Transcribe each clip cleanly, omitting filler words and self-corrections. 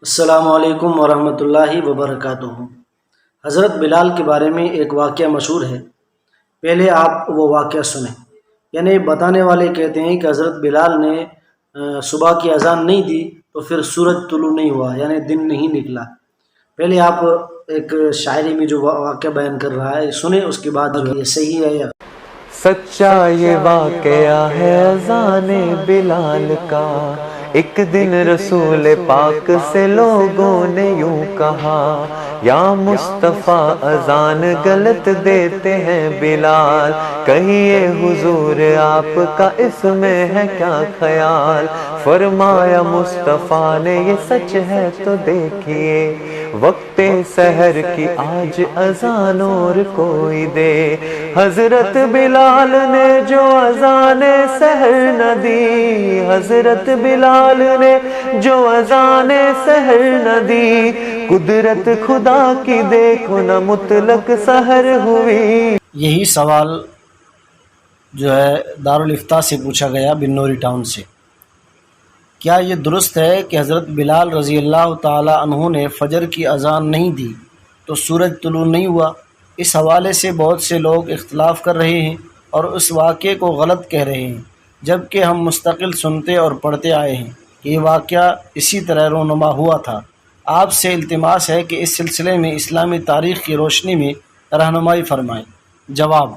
السلام علیکم ورحمۃ اللہ وبرکاتہ۔ حضرت بلال کے بارے میں ایک واقعہ مشہور ہے، پہلے آپ وہ واقعہ سنیں۔ یعنی بتانے والے کہتے ہیں کہ حضرت بلال نے صبح کی اذان نہیں دی تو پھر سورج طلوع نہیں ہوا، یعنی دن نہیں نکلا۔ پہلے آپ ایک شاعری میں جو واقعہ بیان کر رہا ہے سنیں، اس کے بعد یہ صحیح ہے یا سچا یہ واقعہ ہے اذان بلال کا۔ ایک دن رسول پاک سے لوگوں نے یوں کہا، یا مصطفیٰ اذان غلط دیتے ہیں بلال، کہیے حضور آپ کا اس میں ہے کیا خیال؟ فرمایا مصطفیٰ نے یہ سچ ہے تو دیکھیے، وقت سحر کی آج اذان اور کوئی دے۔ حضرت بلال نے جو اذان سحر نہ دی، حضرت بلال نے جو اذان سحر نہ دی، قدرت خدا کی دیکھو نہ مطلق سحر ہوئی۔ یہی سوال جو ہے دارالافتاء سے پوچھا گیا، بنوری ٹاؤن سے۔ کیا یہ درست ہے کہ حضرت بلال رضی اللہ تعالی عنہ نے فجر کی اذان نہیں دی تو سورج طلوع نہیں ہوا؟ اس حوالے سے بہت سے لوگ اختلاف کر رہے ہیں اور اس واقعے کو غلط کہہ رہے ہیں، جبکہ ہم مستقل سنتے اور پڑھتے آئے ہیں کہ یہ واقعہ اسی طرح رونما ہوا تھا۔ آپ سے التماس ہے کہ اس سلسلے میں اسلامی تاریخ کی روشنی میں رہنمائی فرمائیں۔ جواب: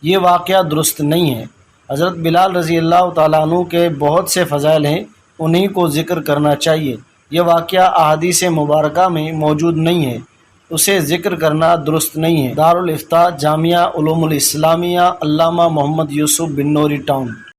یہ واقعہ درست نہیں ہے۔ حضرت بلال رضی اللہ تعالیٰ عنہ کے بہت سے فضائل ہیں، انہی کو ذکر کرنا چاہیے۔ یہ واقعہ احادیث مبارکہ میں موجود نہیں ہے، اسے ذکر کرنا درست نہیں ہے۔ دارالافتاء، جامعہ علوم الاسلامیہ، علامہ محمد یوسف، بنوری ٹاؤن۔